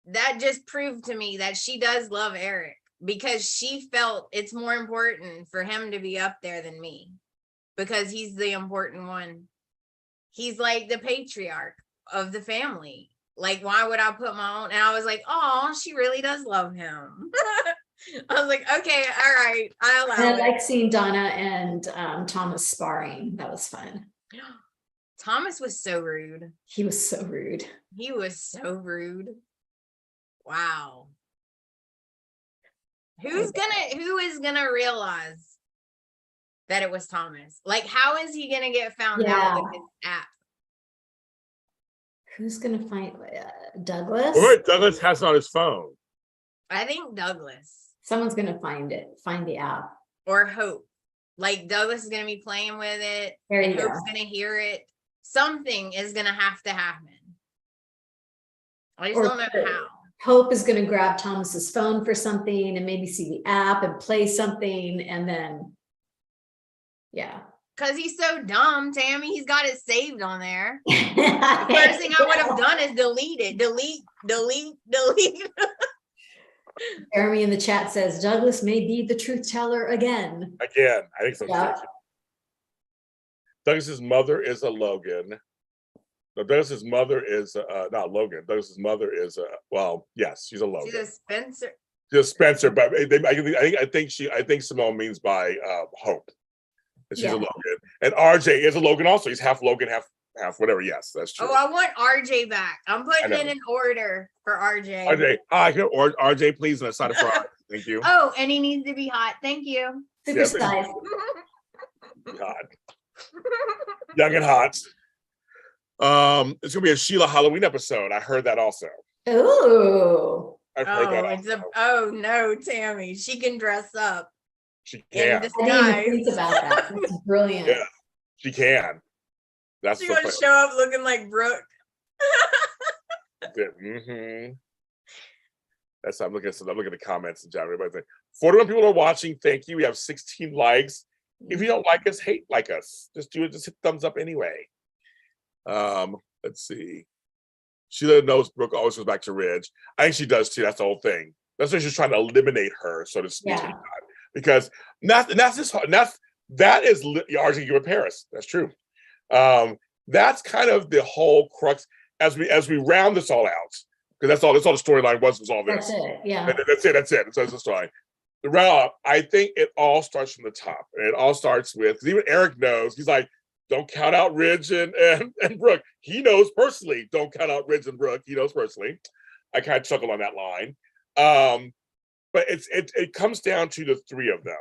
that just proved to me that she does love Eric, because she felt it's more important for him to be up there than me, because he's the important one. He's like the patriarch of the family. Like, why would I put my own? And I was like, oh, she really does love him. I was like, okay, all right, I allow
And
it.
I like seeing Donna and Thomas sparring. That was fun.
Thomas was so rude.
He was so rude.
He was so rude. Wow. Who is gonna realize that it was Thomas? Like, how is he gonna get found out with his app?
Who's gonna find Douglas?
Well, Douglas has it on his phone.
I think Douglas.
Someone's gonna find the app.
Or Hope. Like, Douglas is gonna be playing with it.
There you
and
go.
Hope's gonna hear it. Something is gonna have to happen. I just don't know how.
Hope is going to grab Thomas's phone for something and maybe see the app and play something, and then
Because he's so dumb, Tammy. He's got it saved on there. The first thing I would have done is delete it. Delete.
Jeremy in the chat says Douglas may be the truth teller again.
Again, I think so. Yeah. Douglas's mother is a Logan. No, Douglas's mother is not Logan. Douglas's mother is well, yes, she's a Logan.
She's a Spencer.
She's a Spencer, but I think Simone means by Hope. And she's a Logan, and RJ is a Logan also. He's half Logan, half whatever. Yes, that's true.
Oh, I want RJ back. I'm putting in an order for RJ.
RJ, or RJ, please, on a side of fries. Thank you.
Oh, and he needs to be hot. Thank you.
Super size.
God. Young and hot. It's gonna be a Sheila Halloween episode. I heard that also.
Ooh.
I've heard that.
Oh no, Tammy. She can dress up.
She can.
I didn't even think about that. That's brilliant.
Yeah, she can. That's
she gonna show up looking like Brooke.
Mm-hmm. That's I'm looking at the comments and everybody's like 41 people are watching. Thank you. We have 16 likes. If you don't like us, hate like us. Just do it. Just hit thumbs up anyway. Let's see. Sheila knows Brooke always goes back to Ridge. I think she does too. That's the whole thing. That's why she's trying to eliminate her, so to speak. Yeah. Because that is RJ give Paris. That's true. That's kind of the whole crux as we round this all out. Because that's all the storyline was all this.
That's it. Yeah.
That's it. That's the story. The round, I think it all starts from the top. And it all starts with, because even Eric knows, he's like, don't count out Ridge and Brooke. He knows personally, don't count out Ridge and Brooke. He knows personally. I kind of chuckle on that line. But it comes down to the three of them.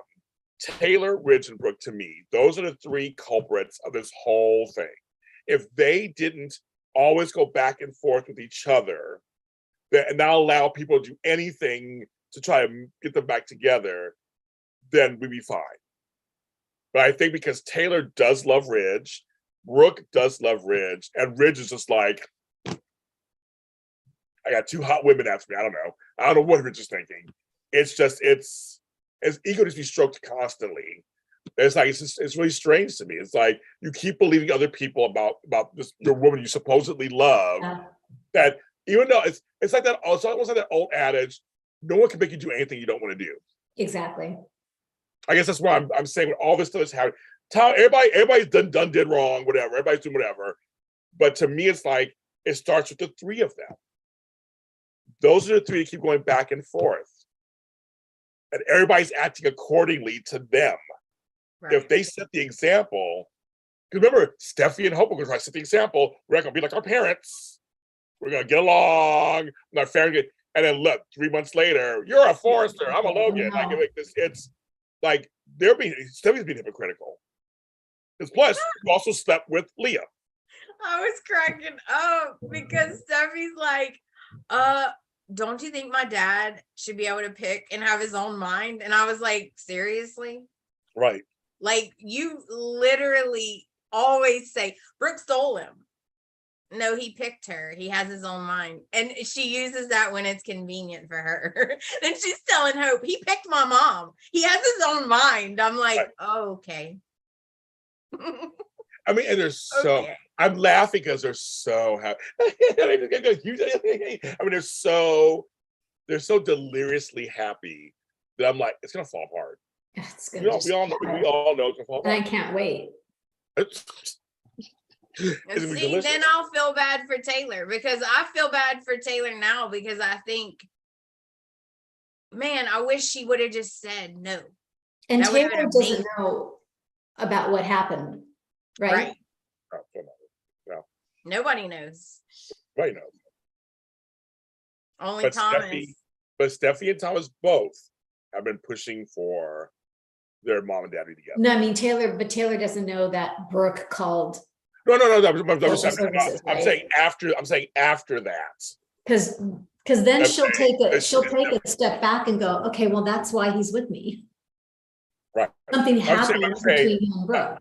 Taylor, Ridge, and Brooke, to me, those are the three culprits of this whole thing. If they didn't always go back and forth with each other and not allow people to do anything to try to get them back together, then we'd be fine. But I think because Taylor does love Ridge, Brooke does love Ridge, and Ridge is just like, I got two hot women after me. I don't know what Ridge is thinking. It's his ego just be stroked constantly. It's really strange to me. It's like you keep believing other people about this your woman you supposedly love. That even though it's like that. Also, almost like that old adage: no one can make you do anything you don't want to do.
Exactly.
I guess that's why I'm saying when all this stuff is happening, everybody's did wrong, whatever. Everybody's doing whatever. But to me, it's like it starts with the three of them. Those are the three that keep going back and forth. And everybody's acting accordingly to them. Right. If they set the example, because remember, Steffi and Hope are going to try to set the example. We're not going to be like our parents. We're going to get along. Not fair. And then look, 3 months later, you're a Forrester. I'm a Logan. It's like Steffi's being hypocritical. Because plus, you also slept with Leah.
I was cracking up because Steffi's like, don't you think my dad should be able to pick and have his own mind? And I was like, seriously?
Right.
Like, you literally always say, Brooke stole him. No, he picked her. He has his own mind. And she uses that when it's convenient for her. And she's telling Hope, he picked my mom. He has his own mind. I'm like,
right.
Oh, okay.
I mean, and they're so, okay. I'm laughing because they're so happy. I mean, they're so deliriously happy that I'm like, it's going to fall apart.
It's gonna
we all know it's going to fall apart.
And I can't wait.
See, then I'll feel bad for Taylor, because I feel bad for Taylor now, because I think, man, I wish she would have just said no.
And that Taylor doesn't know about what happened, right?
No.
Nobody knows.
Nobody knows.
Only Thomas.
But Steffi and Thomas both have been pushing for their mom and daddy together.
No, I mean Taylor doesn't know that Brooke called.
No. I'm saying after that.
Because then she'll take a step back and go, okay, well, that's why he's with me.
Right.
Something happened between him and Brooke.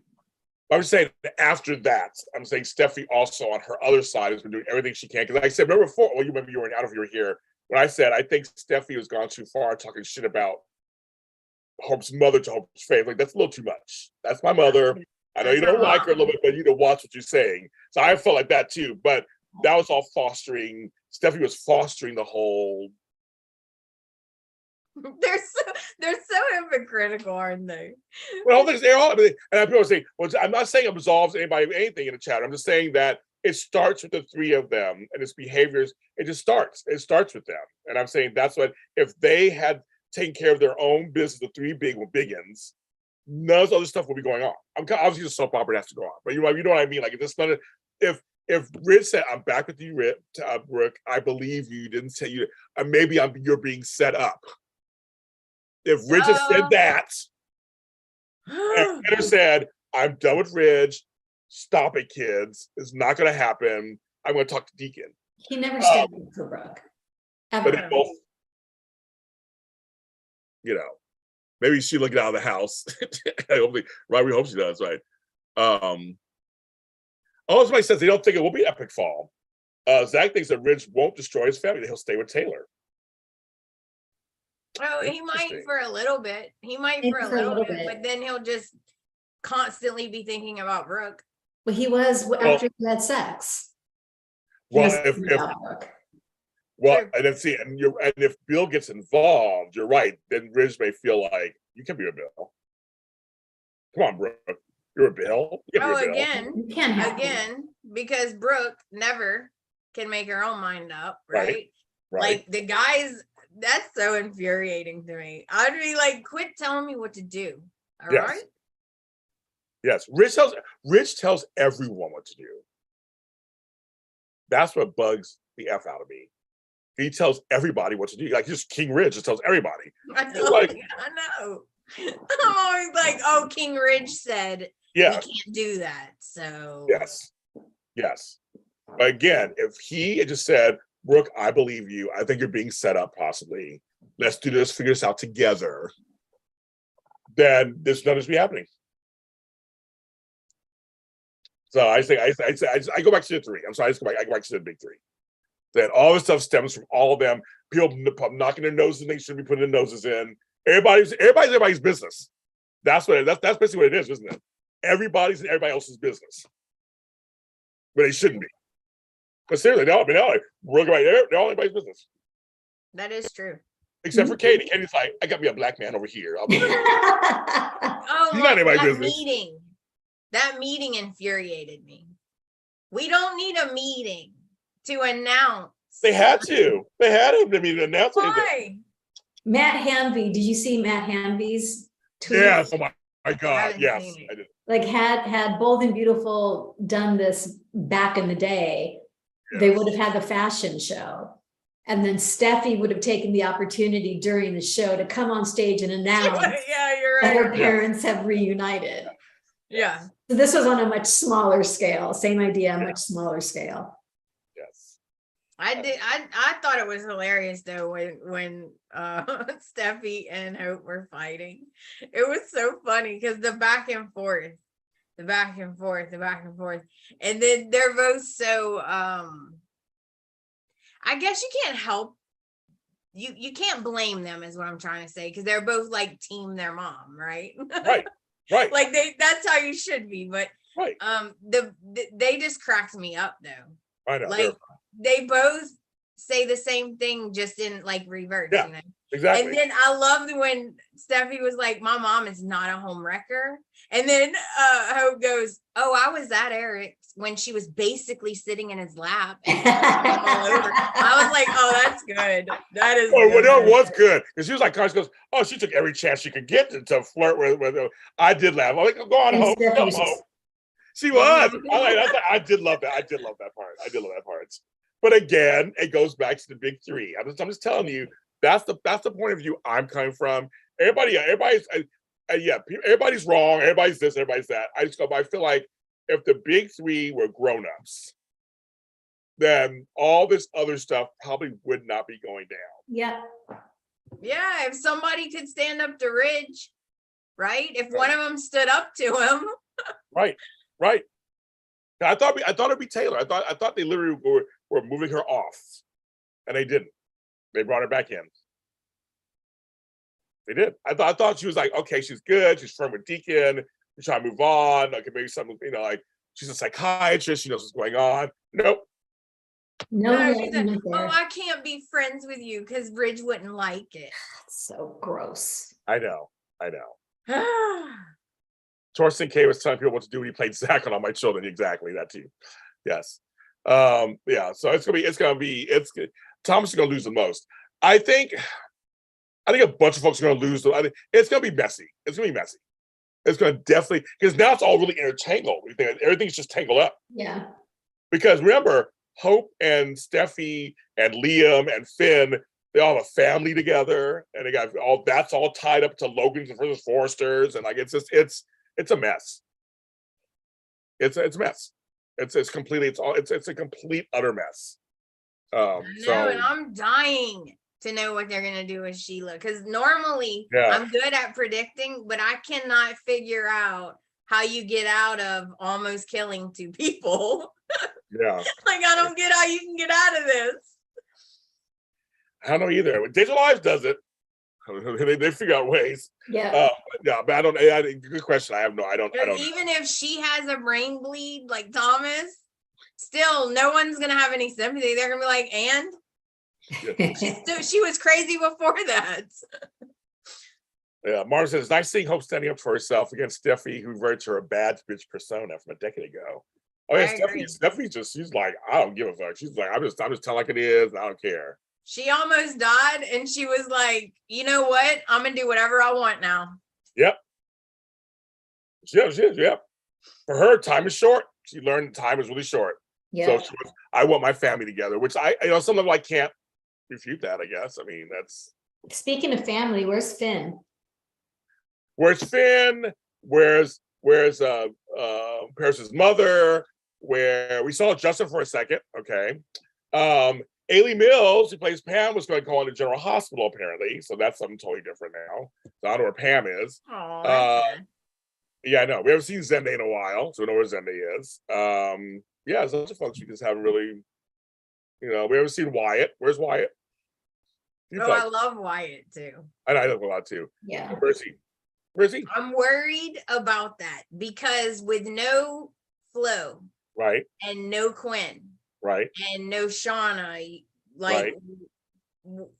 I was saying after that, I'm saying Steffi also on her other side has been doing everything she can. Because I said, remember before, well, you remember you were, I don't know if you were here, when I said I think Steffi has gone too far talking shit about Hope's mother to Hope's face. Like, that's a little too much. That's my mother. I know you don't like her a little bit, but you need to watch what you're saying. So I felt like that too. But that was all fostering. Steffi was fostering the whole.
They're so hypocritical, aren't they?
Well, they're all. I mean, and people say, "Well, I'm not saying it absolves anybody of anything in the chat. I'm just saying that it starts with the three of them and its behaviors. It just starts. It starts with them, and I'm saying that's what if they had taken care of their own business, the three biggins. None of this other stuff will be going on. Obviously the soap opera has to go on, but you know what I mean. Like if Rich said, "I'm back with you, Brooke. I believe you didn't say you. Maybe you're being set up." If Ridge had said that, and Peter said, "I'm done with Ridge. Stop it, kids. It's not going to happen. I'm going to talk to Deacon."
He never stood up for Brooke. Ever.
But both, maybe Sheila get out of the house. We hope she does, right? Somebody says they don't think it will be epic fall. Zach thinks that Ridge won't destroy his family, that he'll stay with Taylor.
Oh, he might for a little bit. But then he'll just constantly be thinking about Brooke.
Well, he was after he had sex.
And if Bill gets involved, you're right. Then Ridge may feel like you can be a Bill. Come on, Brooke, you're a Bill.
Again, because Brooke never can make her own mind up, right? Like the guys. That's so infuriating to me. I'd be like, quit telling me what to do. All right?
Yes. Rich tells everyone what to do. That's what bugs the F out of me. He tells everybody what to do. Like, just King Ridge just tells everybody.
I know. I'm always like, oh, King Ridge said we can't do that. So
Yes. But again, if he had just said, "Brooke, I believe you. I think you're being set up possibly. Let's do this, figure this out together," then this none of this be happening. So I go back to the three. I'm sorry, I go back to the big three. That all this stuff stems from all of them. People knocking their noses and they shouldn't be putting their noses in. Everybody's business. That's basically what it is, isn't it? Everybody's in everybody else's business. But they shouldn't be. But seriously, we're right there. They're all anybody's business.
That is true.
Except for Katie. Katie's like, I got me a black man over here.
He's not anybody's business. That meeting infuriated me. We don't need a meeting to announce.
They had to. They had him to announce.
Why?
Matt Hanvey. Did you see Matt Hanvey's tweet?
Yes. Oh my God. Yes, I did.
Like had Bold and Beautiful done this back in the day, they would have had the fashion show. And then Steffi would have taken the opportunity during the show to come on stage and announce
you're right.
that her parents have reunited.
Yeah.
So this was on a much smaller scale. Same idea, much smaller scale.
Yes.
I thought it was hilarious though when Steffi and Hope were fighting. It was so funny because the back and forth, the back and forth, the back and forth, and then they're both so. I guess you can't help. You can't blame them, is what I'm trying to say, because they're both like team their mom, right?
Right.
Like that's how you should be, but
Right.
They just cracked me up though.
I know.
Like they both say the same thing, just in like reverse.
Yeah,
You know?
exactly.
And then I loved when Steffi was like, "My mom is not a home wrecker," and then Hope goes, "Oh, I was at Eric's when she was basically sitting in his lap and all over." I was like, "Oh, that's good. That is."
Oh,
good.
well, no, it was good because she was like, she goes, "Oh, she took every chance she could get to flirt with." I did laugh. I'm like, "Go on,
And
Hope.
Steffi
Come,
was just-
Hope." She was. I did love that. I did love that part. I did love that part. But again, it goes back to the big three. I'm just telling you, that's the point of view I'm coming from. Everybody's everybody's wrong. Everybody's this. Everybody's that. I feel like if the big three were grown-ups, then all this other stuff probably would not be going down.
Yeah.
Yeah, if somebody could stand up to Ridge, right? If one of them stood up to him,
right. I thought it'd be Taylor. I thought they literally were moving her off, and they didn't. They brought her back in. They did. I thought she was like, okay, she's good. She's firm with Deacon. She's trying to move on. Okay, maybe something, like she's a psychiatrist. She knows what's going on. Nope.
No,
she's like, "Oh, I can't be friends with you because Ridge wouldn't like it."
so gross.
I know. Torsten K was telling people what to do when he played Zach on All My Children. Exactly, that too. Yes. Yeah, so it's gonna be Thomas is gonna lose the most. I think a bunch of folks are gonna lose. I think it's gonna be messy. It's gonna be messy. It's gonna definitely, because now it's all really intertangled. Everything's just tangled up.
Yeah.
Because remember, Hope and Steffi and Liam and Finn, they all have a family together, and they got that's all tied up to Logan's versus Forresters, and like it's a mess. It's a mess. It's a complete utter mess.
And I'm dying to know what they're gonna do with Sheila, because normally I'm good at predicting, but I cannot figure out how you get out of almost killing two people.
Yeah.
Like, I don't get how you can get out of this.
I don't know either. Digital Lives does it. They figure out ways.
Yeah.
But I don't. Good question. I don't.
Even if she has a brain bleed like Thomas, still no one's gonna have any sympathy. They're gonna be like, "And she was crazy before that."
Yeah, Martin says, "Nice seeing Hope standing up for herself against Steffi, who reverted to her bad bitch persona from a decade ago." Oh yeah, Steffi she's like, I don't give a fuck. She's like, I'm just telling like it is. I don't care.
She almost died, and she was like, "You know what? I'm gonna do whatever I want now."
Yep. She is. Yep. For her, time is short. She learned time is really short.
Yeah.
So I want my family together, which some level I can't refute that. I guess. I mean, that's.
Speaking of family, where's Finn?
Where's Finn? Where's Paris's mother? Where we saw Justin for a second. Okay. Ailey Mills, who plays Pam, was going to go on to General Hospital, apparently. So that's something totally different now. So I don't know where Pam is. Yeah, I know. We haven't seen Zende in a while, so we know where Zende is. Yeah, there's a bunch of folks we just haven't really, we haven't seen Wyatt. Where's Wyatt?
I love Wyatt too.
I love a lot too.
Yeah.
Where is he?
I'm worried about that because with no Flo,
right,
and no Quinn,
right,
and no Shauna, like,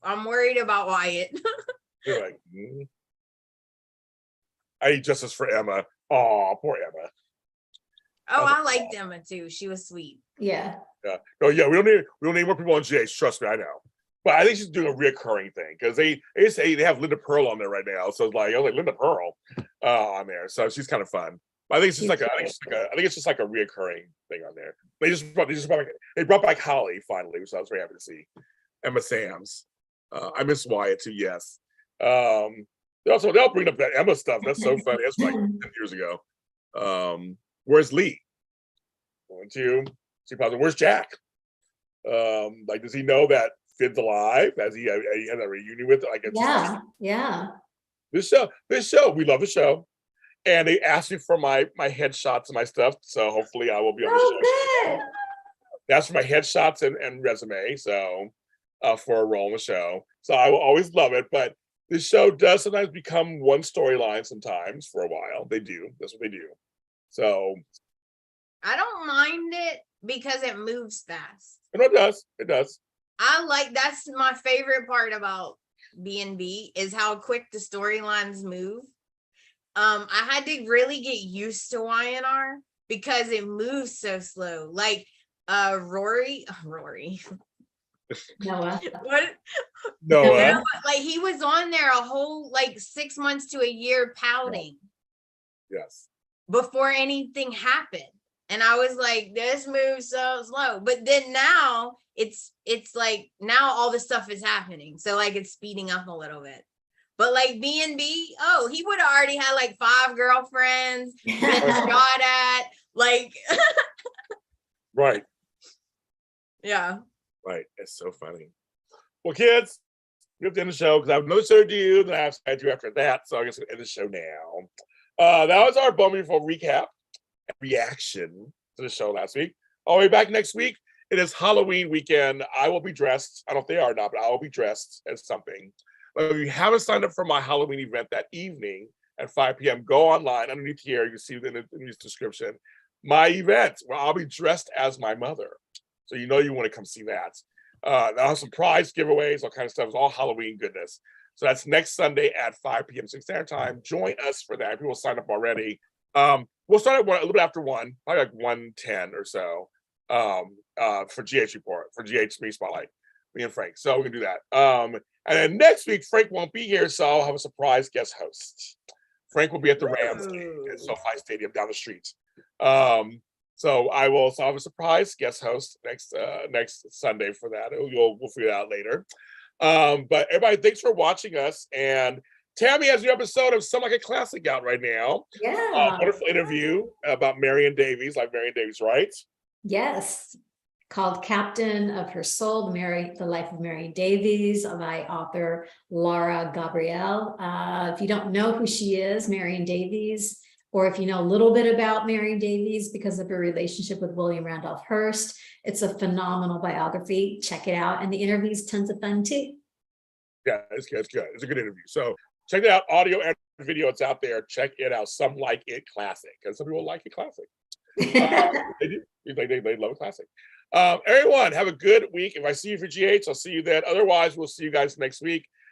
I'm worried about Wyatt.
You're like, I need justice for Emma. Oh, poor Emma.
Oh, I liked Emma too. She was sweet.
Yeah.
Yeah. Oh yeah, we don't need more people on Jace. Trust me, I know. But I think she's doing a reoccurring thing because they say they have Linda Pearl on there right now. So it's like, Linda Pearl on there. So she's kind of fun. But I think it's just I think it's just like a reoccurring thing on there. They brought back Holly finally, which I was very happy to see. Emma Sams. I miss Wyatt too. Yes. They'll bring up that Emma stuff. That's so funny. That's like 10 years ago. Where's Lee? 1, 2. Where's Jack? Like, does he know that Finn's alive? Has he had a reunion with it? Like, it's just,
Yeah.
this show, we love the show. And they asked me for my headshots and my stuff. So hopefully I will be on the show.
Oh, good.
That's for my headshots and resume. So for a role in the show. So I will always love it. But this show does sometimes become one storyline sometimes for a while. They do. That's what they do. So
I don't mind it because it moves fast.
and it does. It does.
That's my favorite part about B&B is how quick the storylines move. I had to really get used to YNR because it moves so slow. Like Rory.
Noah.
What?
Noah.
Like he was on there a whole like 6 months to a year pouting
Yes.
before anything happened. And I was like, this moves so slow. But then now it's like now all this stuff is happening. So like it's speeding up a little bit. But like B&B, oh, he would have already had like 5 girlfriends, been shot at, like
Right.
yeah.
Right. It's so funny. Well, kids, we have to end the show because I have another show to do, then I have to do after that. So I guess we'll end the show now. That was our Bumblebee recap and reaction to the show last week. I'll be back next week. It is Halloween weekend. I will be dressed. I don't know if they are or not, but I will be dressed as something. But if you haven't signed up for my Halloween event that evening at 5 p.m., go online underneath here. You can see it in the description. My event where I'll be dressed as my mother. So you know you want to come see that. I'll have some prize giveaways, all kind of stuff. It's all Halloween goodness. So that's next Sunday at 5 p.m. Central Standard Time. Join us for that. People sign up already. We'll start at a little bit after 1, probably like 1:10 or so for GH Report, for GH Me Spotlight, me and Frank. So we can do that. And then next week, Frank won't be here, so I'll have a surprise guest host. Frank will be at the Rams game at SoFi Stadium down the street. So I'll have a surprise guest host next Sunday for that. We'll figure it out later. But everybody, thanks for watching us. And Tammy has a new episode of Some Like a Classic out right now.
Yeah.
Wonderful interview about Marion Davies, like Marion Davies, right?
Yes. Called Captain of Her Soul, The Life of Mary Davies by author Laura Gabrielle. If you don't know who she is, Marion Davies, or if you know a little bit about Mary Davies because of her relationship with William Randolph Hearst, it's a phenomenal biography. Check it out. And the interview's tons of fun too. Yeah,
it's good. It's a good interview. So check it out, audio and video. It's out there. Check it out. Some like it classic, because some people like it classic. They do. They love it classic. Everyone, have a good week. If I see you for GH, I'll see you then. Otherwise, we'll see you guys next week.